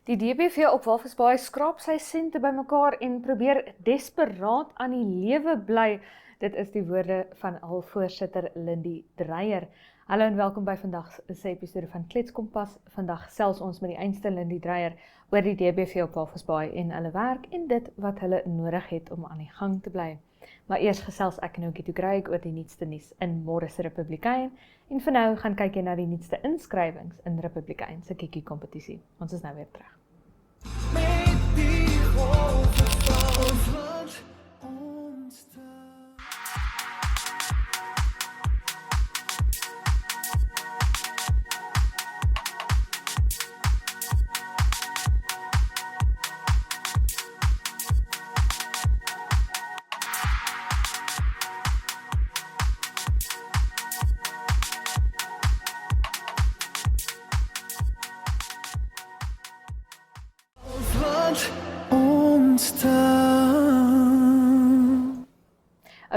Die DBV op Walvis Bay skraap sy sente bymekaar en probeer desperaat aan die lewe bly. Dit is die woorde van hul voorsitter Lindy Dreyer. Hallo en welkom by vandag se episode van Kletskompas. Vandag selfs ons met die einste Lindy Dreyer oor die DBV op Walvis Bay en hulle werk en dit wat hulle nodig het om aan die gang te bly. Maar eers gesels ek nou Gitu Craig oor die nuutste nuus in Môre se Republikein en vir nou gaan kyk jy na die nuutste inskrywings in Republikein se Kiki kompetisie. Ons is nou weer terug.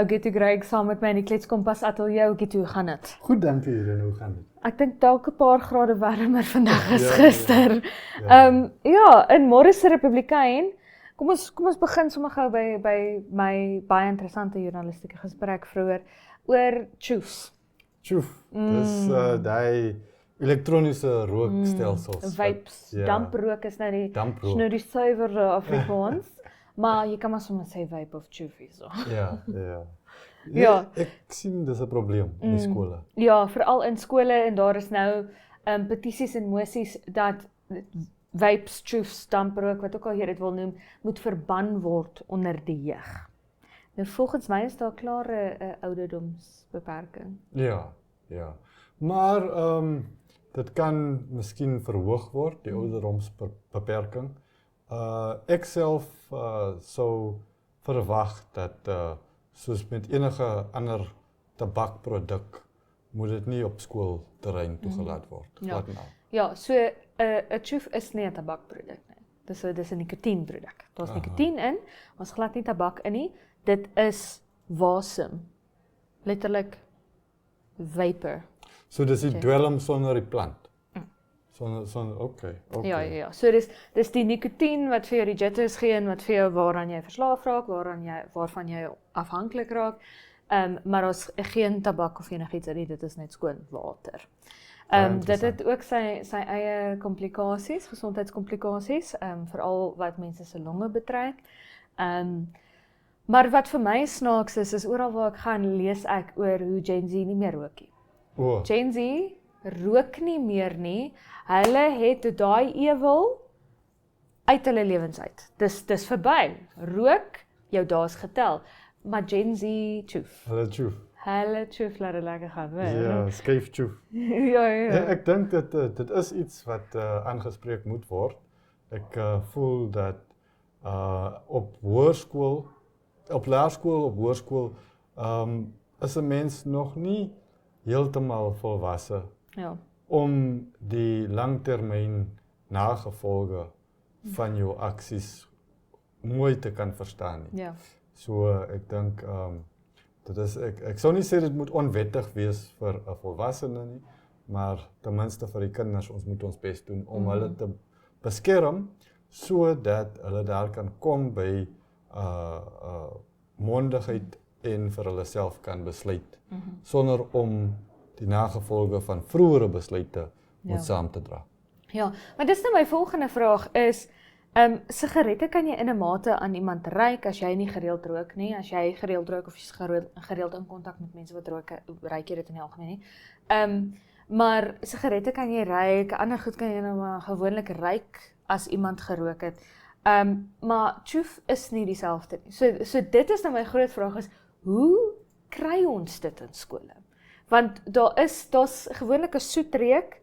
Gitu Craig saam met my in die Kletskompas ateljee. Gitu, hoe gaan dit? Goed, dankie Irene, hoe gaan dit? Ek dink dalk 'n paar grade warmer vandag as Ja, gister. In Môre se Republikein, kom ons begin sommer gou by my baie interessante journalistieke gesprek vroeër oor Choose. Tjoef, dis die elektroniese rookstelsels. Vapes, Ja. damprook is nou die Damprook. nou die suiwer Afrikaans. Maar jy kan maar sommer sê vape of Choofie so. Ja, ja. Ja. Ek sien dis 'n probleem in die skole. Ja, veral in skole en daar is nou petisies en moesies dat vapes, choofs, damprook, wat ook al jy dit wil noem, moet verban word onder die jeug. Nou volgens my is daar klaar 'n ouderdomsbeperking. Ja, ja. Maar dit kan miskien verhoog word, die ouderdomsbeperking. Ek self sou verwag dat soos met enige ander tabakproduk moet dit nie op skoolterrein toegelaat word. Ja. Wat nou? Ja, so 'n choof is nie 'n tabakproduk nie. Dis 'n nikotienproduk. Daar's nikotien in, maar is glad nie tabak in nie. Dit is wasem. Letterlik vapor. So dis die dwelm sonder die plant. Sonder okay. Ja. So dis die nikotien wat vir jou die jitters gee en wat vir jou waaraan jy verslaaf raak, waarvan jy afhanklik raak. Maar daar's geen tabak of enigiets in dit is net skoon water. Dit het ook sy eie komplikasies, gesondheidskomplikasies, veral wat mense se longe betrek. Maar wat vir my snaaks is oral waar ek gaan lees ek oor hoe Gen Z nie meer rook nie. Gen Z rook nie meer nie. Hulle het daai ewel uit hulle lewens uit. Dis verby. Rook, jou dae's getel. Maar Gen Z choef. Hulle tjoef. Hulle choef laat dit lekker gaan, hè? Ja, skyf tjoef. Ja. Ek dink dit is iets wat aangespreek moet word. Ek voel dat op hoërskool, op laerskool, op hoërskool is 'n mens nog nie heeltemal volwasse om die langtermyn nagevolge van jou aksies mooi te kan verstaan nie. Ja. So ek dink dit is ek sou nie sê dit moet onwettig wees vir 'n volwassene nie, maar ten minste vir die kinders, ons moet ons bes doen om hulle te beskerm sodat hulle daar kan kom by mondigheid en vir hulle self kan besluit sonder om die nagevolge van vroeëre besluite moet saam te dra. Ja, maar dis nou my volgende vraag is, sigarette kan jy in 'n mate aan iemand reik as jy nie gereeld rook nie, as jy gereeld rook of jy's gereeld in kontak met mense wat rook, ruik jy dit in die algemeen nie. Maar sigarette kan jy ruik, ander goed kan jy nou maar gewoonlik ruik as iemand gerook het. Maar choef is nie dieselfde nie. So dit is nou my groot vraag is, hoe kry ons dit in skole? Want daar's gewoonlik 'n soetreuk,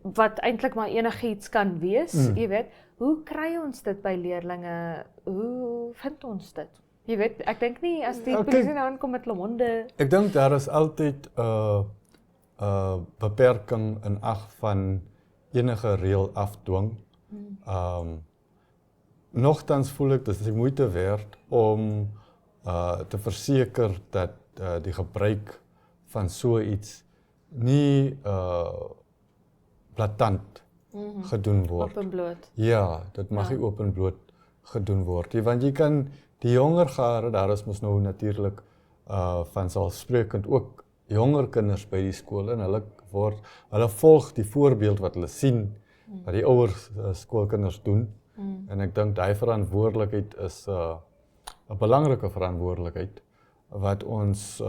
wat eintlik maar enigiets kan wees, jy weet. Hoe kry ons dit by leerlinge? Hoe vind ons dit? Jy weet, ek dink nie as die polisie nou aankom met hulle honde. Ek dink daar is altyd 'n beperking in ag van enige reël afdwing. Nogtans voel ek dit is die moeite werd om te verseker dat die gebruik van so iets nie blaatant gedoen word. Op en bloot. Ja, dit mag nie oop en bloot gedoen word nie, want jy kan die jonger gare, daar is mos nou natuurlik vanselfsprekend ook jonger kinders by die skool en hulle volg die voorbeeld wat hulle sien wat die ouer skoolkinders doen. En ek dink daai verantwoordelikheid is 'n belangrike verantwoordelikheid wat ons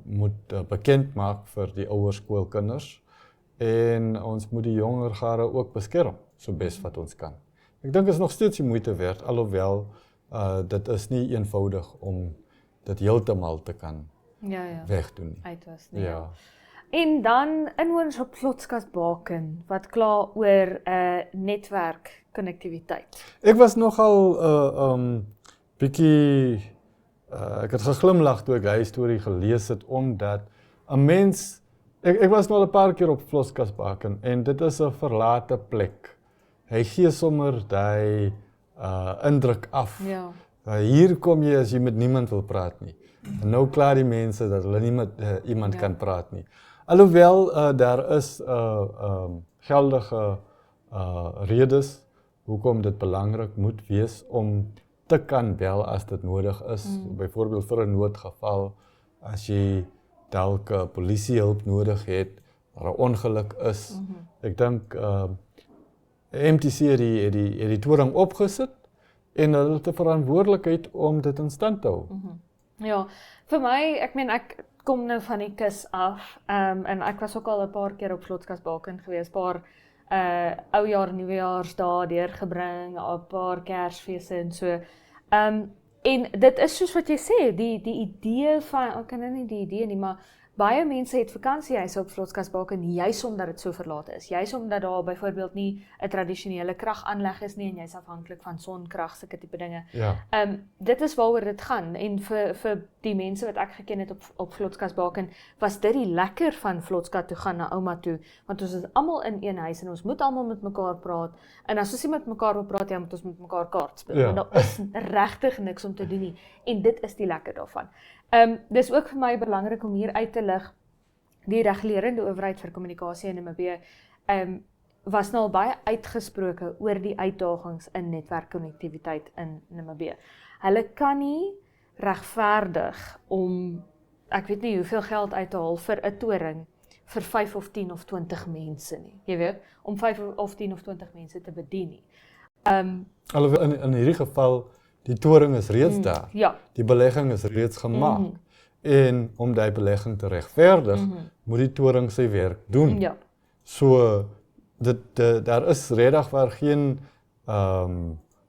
moet bekend maak vir die ouer skoolkinders en ons moet die jonger gare ook beskerm so bes wat ons kan. Ek dink is nog steeds die moeite werd, alhoewel dit is nie eenvoudig om dit heeltemal te kan wegdoen nie. Uitwas nie. Ja. En dan inwoners op Vlotskasbaken wat kla oor netwerkkonnektiwiteit. Ek was nogal bietjie ek het geglimlag toe ek hy storie gelees het omdat 'n mens ek was nou al 'n paar keer op Vlotskasbaken en dit is 'n verlate plek. Hy gee sommer daai indruk af. Ja. Hier kom jy as jy met niemand wil praat nie. En nou klaar die mense dat hulle nie met iemand kan praat nie. Alhoewel daar is geldige redes hoekom dit belangrik moet wees om te kan bel as dit nodig is. Byvoorbeeld vir 'n noodgeval, as jy dalk polisiehulp nodig het, waar 'n ongeluk is. Ek dink MTC het die toring opgesit en hulle het 'n verantwoordelikheid om dit in stand te hou. Ja, vir my, ek kom nou van die kus af, en ek was ook al 'n paar keer op Vlotskasbaken gewees, paar oujaar, nuwejaarsdae deurgebring, 'n paar Kersfeeste en so. En dit is soos wat jy sê, die idee van, ek kan nou nie die idee nie, maar baie mense het vakansiehuise op Vlotskasbaken juis omdat dit so verlate is. Juis omdat daar byvoorbeeld nie 'n tradisionele kragaanleg is nie en jy's afhanklik van sonkrag, sulke tipe dinge. Ja. Dit is waaroor dit gaan en vir die mense wat ek geken het op Vlotskasbaken was dit die lekker van Vlotskat toe gaan na ouma toe, want ons is almal in een huis en ons moet almal met mekaar praat. En as ons nie met mekaar wil praat, moet ons met mekaar kaart speel. Ja. Want daar is regtig niks om te doen nie en dit is die lekker daarvan. Dis ook vir my belangrik om hier uit te lig, die regulerende owerheid vir kommunikasie in Namibië was nou al baie uitgesproke oor die uitdagings in netwerkkonnektiwiteit in Namibië. Hulle kan nie regverdig om, ek weet nie hoeveel geld uit te haal vir 'n toring vir 5 of 10 of 20 mense nie. Jy weet, om 5 of 10 of 20 mense te bedien nie. Alhoewel in hierdie geval die toring is reeds daar. Ja. Die belegging is reeds gemaak. En om die belegging te regverdig, moet die toring sy werk doen. Ja. So daar is regtig waar geen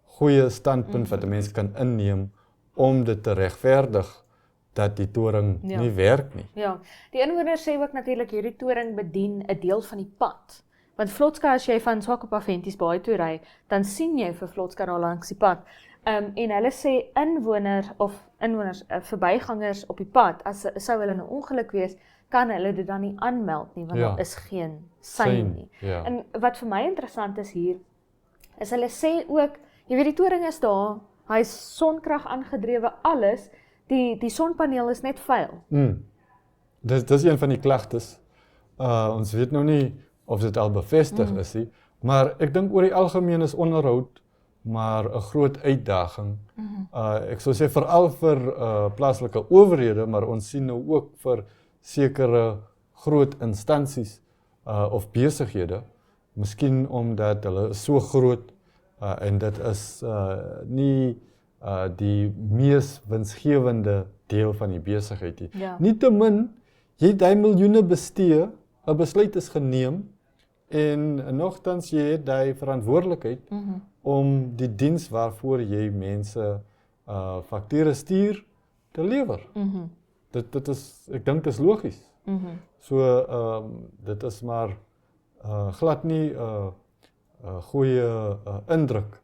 goeie standpunt wat 'n mens kan inneem om dit te regverdig dat die toring nie werk nie. Ja. Die inwoners sê ook natuurlik hierdie toring bedien 'n deel van die pad. Want Vlotska, as jy van Swakopmund Venties Baai toe ry, dan sien jy vir Vlotska daar langs die pad. En hulle sê inwoners, verbygangers op die pad, sou hulle 'n ongeluk wees, kan hulle dit dan nie aanmeld nie, want daar is geen sein nie. Ja. En wat vir my interessant is hier, is hulle sê ook, jy weet die toring is daar, hy is sonkrag aangedrewe, alles, die sonpaneel is net vuil. Dis een van die klagtes. Ons weet nou nie of dit al bevestig is nie, maar ek dink oor die algemeen is onderhoud maar 'n groot uitdaging. Ek sou sê veral vir plaaslike owerhede, maar ons sien nou ook vir sekere groot instansies of besighede, miskien omdat hulle is so groot en dit is nie die mees winsgewende deel van die besigheid nie. Ja. Nietemin, jy het daai miljoene bestee, 'n besluit is geneem en nogtans jy het daai verantwoordelikheid om die diens waarvoor jy mense fakture stuur te lewer. Dit is, ek dink dit is logies. So dit is maar glad nie 'n goeie indruk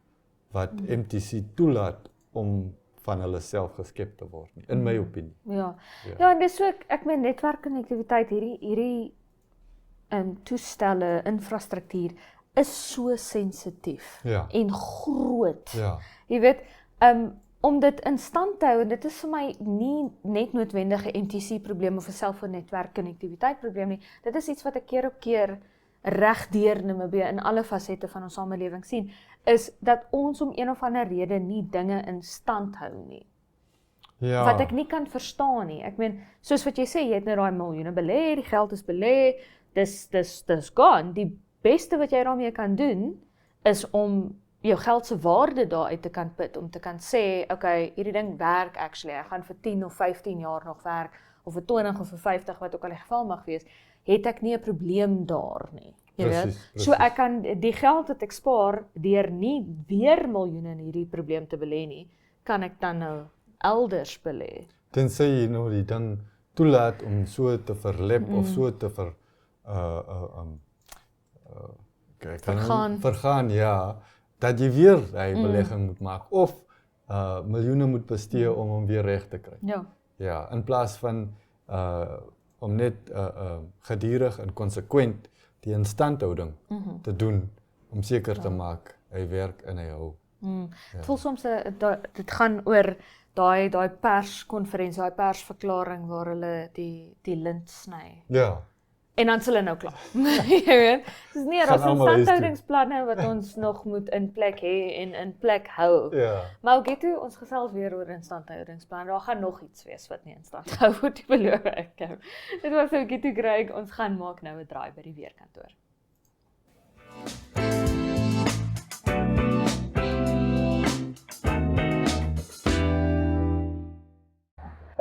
wat MTC toelaat om van hulle self geskep te word nie, in my opinie. Ja, en dis ook, ek meen netwerkkonnektiwiteit, hierdie toestelle, infrastruktuur is so sensitief en groot. Jy weet, om dit in stand te hou, en dit is vir my nie net noodwendige MTC probleem of 'n selfoonnetwerkkonnektiwiteit probleem nie, dit is iets wat ek keer op keer reg deur Namibië in alle fasette van ons samelewing sien, is dat ons om een of ander rede nie dinge in stand hou nie. Ja. Wat ek nie kan verstaan nie. Ek meen, soos wat jy sê, jy het nou daai miljoene belê, die geld is belê, dis gone. Die beste wat jy daarmee kan doen, is om jou geld se waarde daaruit te kan put, om te kan sê, okay, hierdie ding werk actually, ek gaan vir 10 of 15 jaar nog werk, of vir 20 of vir 50, wat ook al die geval mag wees, het ek nie 'n probleem daar nie. Jy weet? So ek kan die geld wat ek spaar, deur nie weer miljoene in hierdie probleem te belê nie, kan ek dan nou elders belê. Tensy jy nou die ding toelaat om so te verlep of so te vergaan, ja, dat jy weer hy belegging moet maak of miljoene moet bestee om hom weer reg te kry. Ja. Ja, in plaas van om net gedurig en konsekwent die instandhouding te doen om seker te maak hy werk en hy hou. Het voel soms dit gaan oor daai perskonferensie, daai persverklaring waar hulle die lint sny. Ja. En dan sal hulle nou klaar. Jy weet, dis nie daar's instandhoudingsplanne wat ons nog moet in plek hê en in plek hou. Ja. Maar ook dit ons gesels weer oor instandhoudingsplanne. Daar gaan nog iets wees wat nie in stand hou word, die beloof ek jou. Dit was ook Gito Greig, ons gaan maak nou 'n draai by die weerkantoor.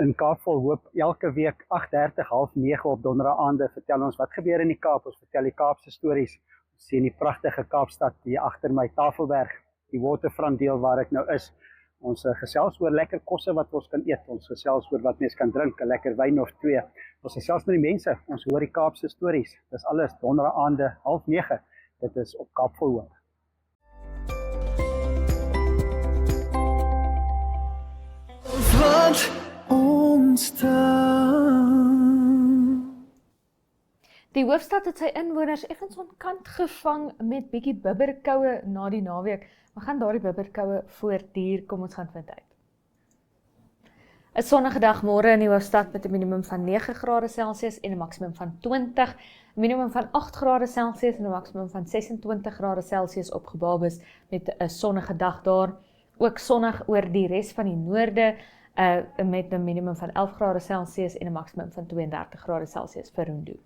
In Kaapvol Hoop elke week 8:30, 8:30 op donderdaande vertel ons wat gebeur in die Kaap. Ons vertel die Kaapse stories. Ons sien die pragtige Kaapstad hier agter my, Tafelberg, die waterfront deel waar ek nou is. Ons gesels oor lekker kosse wat ons kan eet. Ons gesels oor wat mens kan drink, 'n lekker wyn of twee. Ons gesels met die mense. Ons hoor die Kaapse stories. Dis alles donderdaande 8:30. Dit is op Kaapvol Hoop. Die hoofstad het sy inwoners effens onkant gevang met bietjie bibberkoue na die naweek. We gaan daardie bibberkoue voortduur, kom ons gaan vind uit. 'n Sonnige dag môre in die hoofstad met 'n minimum van 9 grade Celsius en 'n maksimum van 20, 'n minimum van 8 grade Celsius en 'n maksimum van 26 grade Celsius op Gebabis met 'n sonnige dag daar. Ook sonnig oor die res van die noorde met 'n minimum van 11 grade Celsius en 'n maksimum van 32 grade Celsius vir Rundu.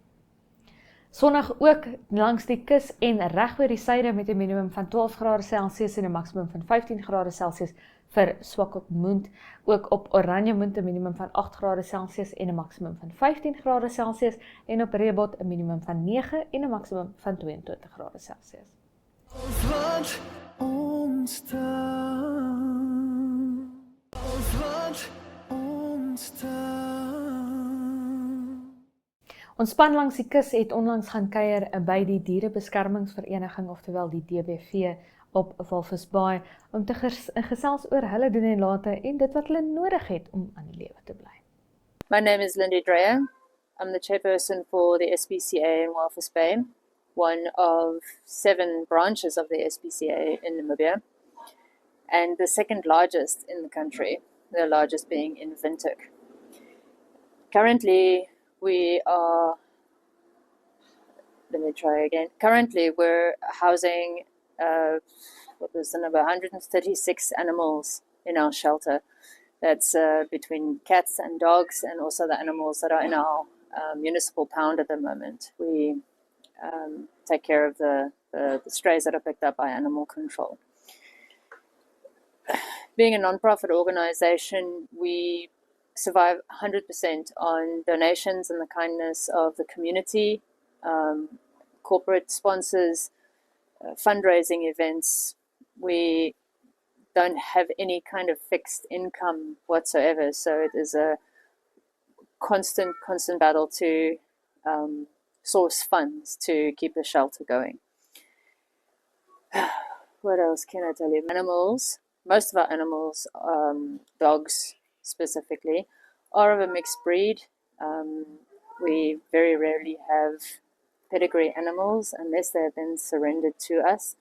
Sonnig ook langs die kus en reg oor die suide met 'n minimum van 12 grade Celsius en 'n maksimum van 15 grade Celsius vir Swakopmund. Ook op Oranjemund 'n minimum van 8 grade Celsius en 'n maksimum van 15 grade Celsius en op Rehoboth 'n minimum van 9 en 'n maksimum van 22 grade Celsius. Ons span langs die kus het onlangs gaan kuier by die Dierebeskermingsvereniging, oftewel die DBV, op Walvisbaai, om te gesels oor hulle doen en late en dit wat hulle nodig het om aan die lewe te bly. My name is Lindy Dreyer. I'm the chairperson for the SPCA in Walvis Bay, one of 7 branches of the SPCA in Namibia, and the second largest in the country, the largest being in Windhoek. Currently, we're housing, what was the number, 136 animals in our shelter. That's between cats and dogs and also the animals that are in our municipal pound at the moment. We take care of the strays that are picked up by animal control. Being a non-profit organization, we survive 100% on donations and the kindness of the community, corporate sponsors, fundraising events. We don't have any kind of fixed income whatsoever, so it is a constant battle to source funds to keep the shelter going. What else can I tell you? Animals, most of our animals, dogs specifically, are of a mixed breed. We very rarely have pedigree animals unless they have been surrendered to us.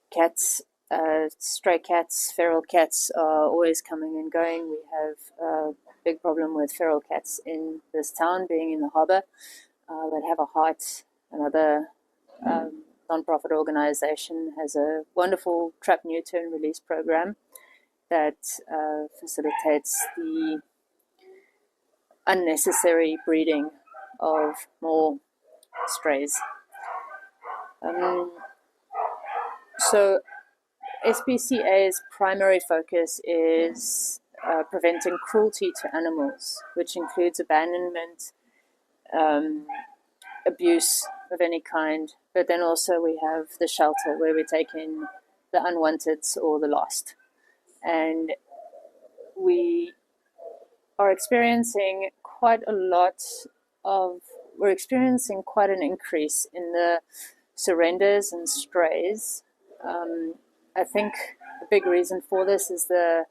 Cats, stray cats, feral cats are always coming and going. We have a big problem with feral cats in this town, being in the harbour. that Have a Heart, another non-profit organization, has a wonderful trap, neuter, and release program that facilitates the unnecessary breeding of more strays. So SPCA's primary focus is preventing cruelty to animals, which includes abandonment, abuse of any kind, but then also we have the shelter where we take in the unwanted or the lost. And we are experiencing quite an increase in the surrenders and strays. I think a big reason for this is the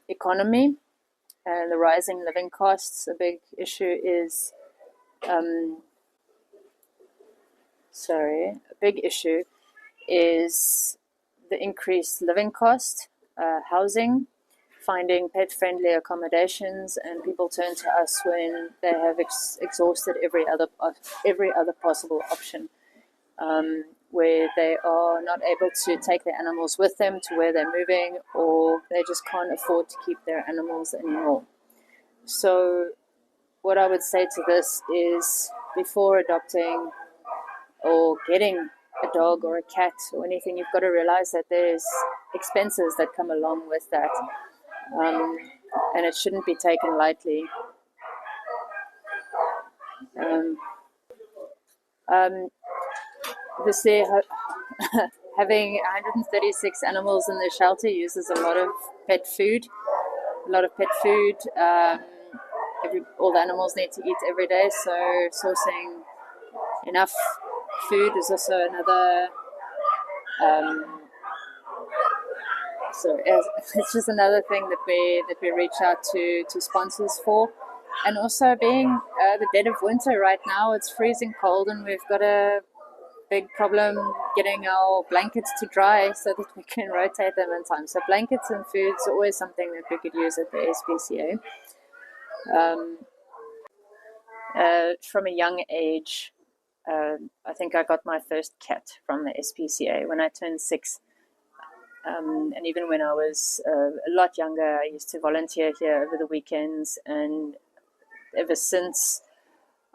economy and the rising living costs. A big issue is the increased living cost, housing, finding pet-friendly accommodations, and people turn to us when they have exhausted every other possible option, where they are not able to take their animals with them to where they're moving, or they just can't afford to keep their animals anymore. So what I would say to this is, before adopting or getting a dog or a cat or anything, you've got to realize that there's expenses that come along with that, and it shouldn't be taken lightly. Having 136 animals in the shelter uses a lot of pet food. All the animals need to eat every day, so sourcing enough food is also another. It's just another thing that we reach out to sponsors for. And also, being the dead of winter right now, it's freezing cold, and we've got a big problem getting our blankets to dry so that we can rotate them in time. So blankets and food is always something that we could use at the SPCA. From a young age, I think I got my first cat from the SPCA when I turned 6. And even when I was a lot younger, I used to volunteer here over the weekends, and ever since,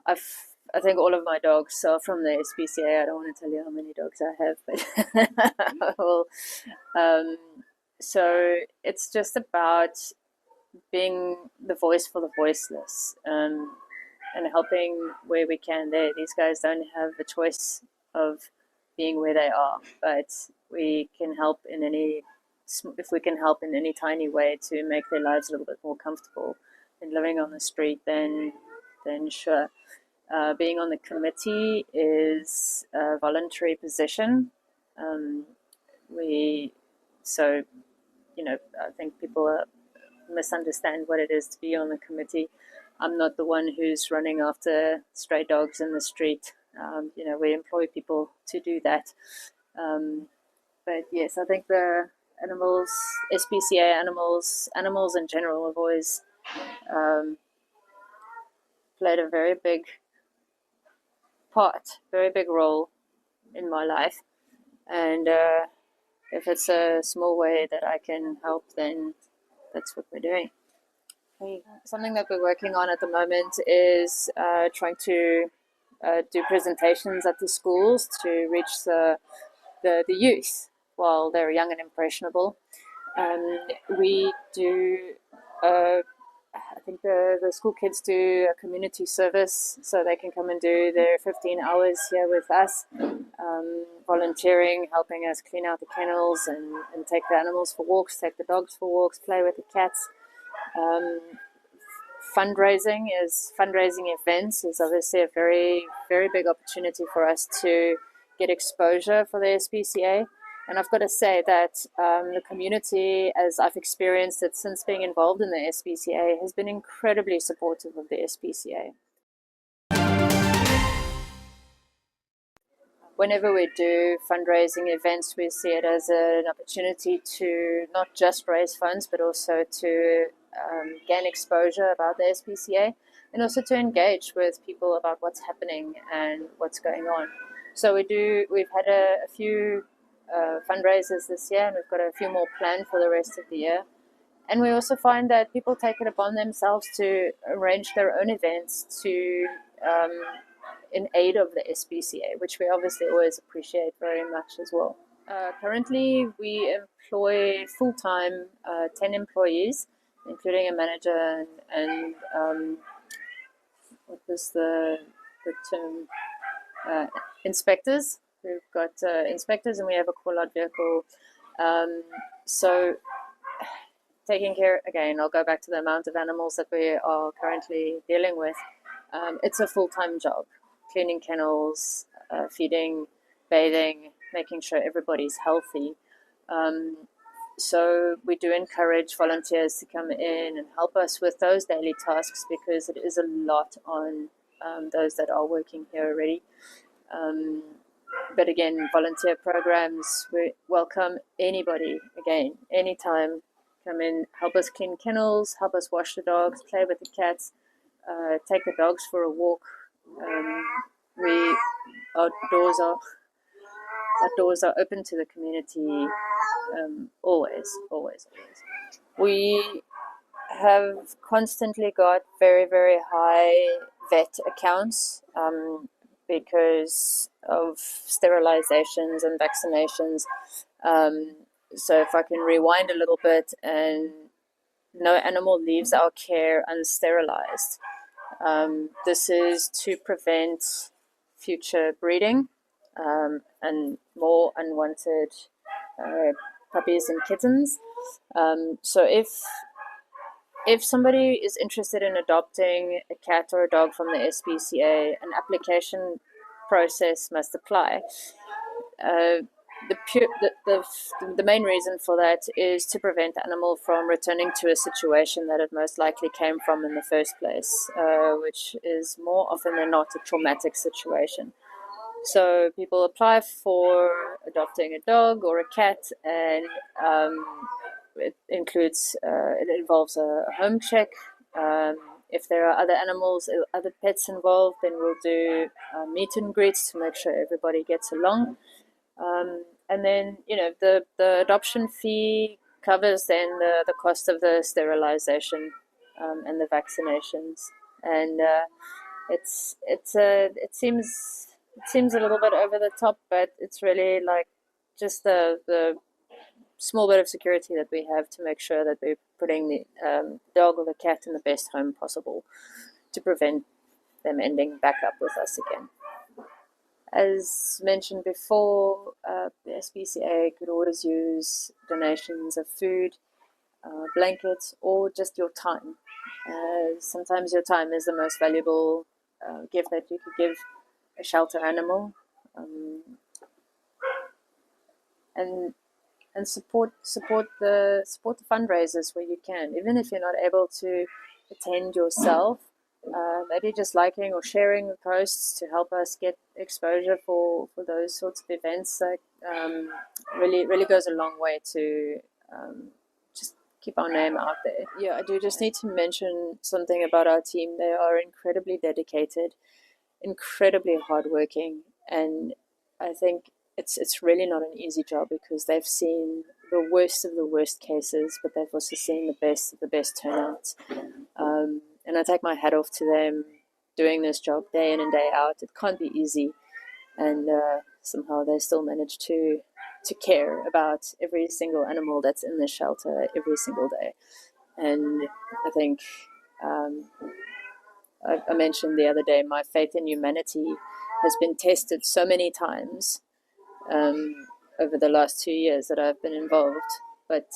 I think all of my dogs are from the SPCA. I don't want to tell you how many dogs I have, but so it's just about being the voice for the voiceless, and helping where we can. These guys don't have a choice of being where they are, but we can help if we can help in any tiny way to make their lives a little bit more comfortable than living on the street, then sure. Being on the committee is a voluntary position. I think people misunderstand what it is to be on the committee. I'm not the one who's running after stray dogs in the street. We employ people to do that. But yes, I think the animals, SPCA animals in general, have always played a very big role in my life. And if it's a small way that I can help, then that's what we're doing. Something that we're working on at the moment is trying to do presentations at the schools to reach the youth while they're young and impressionable. We do, I think the school kids do a community service, so they can come and do their 15 hours here with us, volunteering, helping us clean out the kennels and take the animals for walks, take the dogs for walks, play with the cats. Fundraising events is obviously a very, very big opportunity for us to get exposure for the SPCA. And I've got to say that the community, as I've experienced it since being involved in the SPCA, has been incredibly supportive of the SPCA. Whenever we do fundraising events, we see it as an opportunity to not just raise funds, but also to gain exposure about the SPCA, and also to engage with people about what's happening and what's going on. So we've had a few fundraisers this year, and we've got a few more planned for the rest of the year. And we also find that people take it upon themselves to arrange their own events in aid of the SPCA, which we obviously always appreciate very much as well. Currently, we employ full-time 10 employees, including a manager and what was the term? Inspectors. We've got inspectors, and we have a call-out vehicle. So taking care, again, I'll go back to the amount of animals that we are currently dealing with. It's a full-time job, cleaning kennels, feeding, bathing, making sure everybody's healthy. So we do encourage volunteers to come in and help us with those daily tasks, because it is a lot on those that are working here already. But again, volunteer programs, we welcome anybody, again, anytime. Come in, help us clean kennels, help us wash the dogs, play with the cats, take the dogs for a walk. Our doors are open to the community, always. We have constantly got very, very high vet accounts because of sterilizations and vaccinations. So if I can rewind a little bit, and no animal leaves our care unsterilized. This is to prevent future breeding and more unwanted puppies and kittens. So if somebody is interested in adopting a cat or a dog from the SPCA, an application process must apply. The main reason for that is to prevent the animal from returning to a situation that it most likely came from in the first place, which is more often than not a traumatic situation. So people apply for adopting a dog or a cat, and it involves a home check. If there are other animals, other pets involved, then we'll do meet and greets to make sure everybody gets along. And then, the adoption fee covers then the cost of the sterilization and the vaccinations. And it seems a little bit over the top, but it's really like just the small bit of security that we have to make sure that we're putting the dog or the cat in the best home possible to prevent them ending back up with us again. As mentioned before, the SPCA could always use donations of food, blankets, or just your time. Sometimes your time is the most valuable gift that you could give a shelter animal, and support the fundraisers where you can, even if you're not able to attend yourself. Maybe just liking or sharing the posts to help us get exposure for those sorts of events really goes a long way to just keep our name out there. Yeah, I do just need to mention something about our team. They are incredibly dedicated, incredibly hardworking, and I think it's really not an easy job, because they've seen the worst of the worst cases, but they've also seen the best of the best turnouts. And I take my hat off to them doing this job day in and day out. It can't be easy, and somehow they still manage to care about every single animal that's in the shelter every single day. And I think I mentioned the other day, my faith in humanity has been tested so many times over the last 2 years that I've been involved. But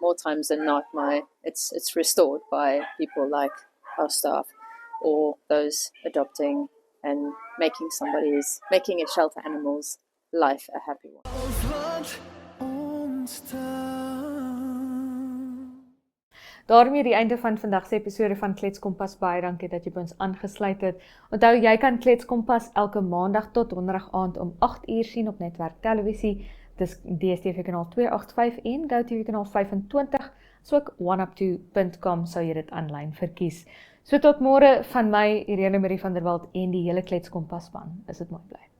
more times than not, it's restored by people like our staff or those adopting and making a shelter animal's life a happy one. Daarmee die einde van vandag se episode van Klets Kompas. Baie dankie dat jy by ons aangesluit het. Onthou, jy kan Klets Kompas elke maandag tot donderdag aand om 8uur sien op Netwerk Televisie. Dis DStv kanaal 285 en GoTV kanaal 25. So ook oneup2.com sou jy dit aanlyn verkies. So tot môre van my, Irene Marie van der Walt en die hele Kletskompas span. Is dit mooi bly.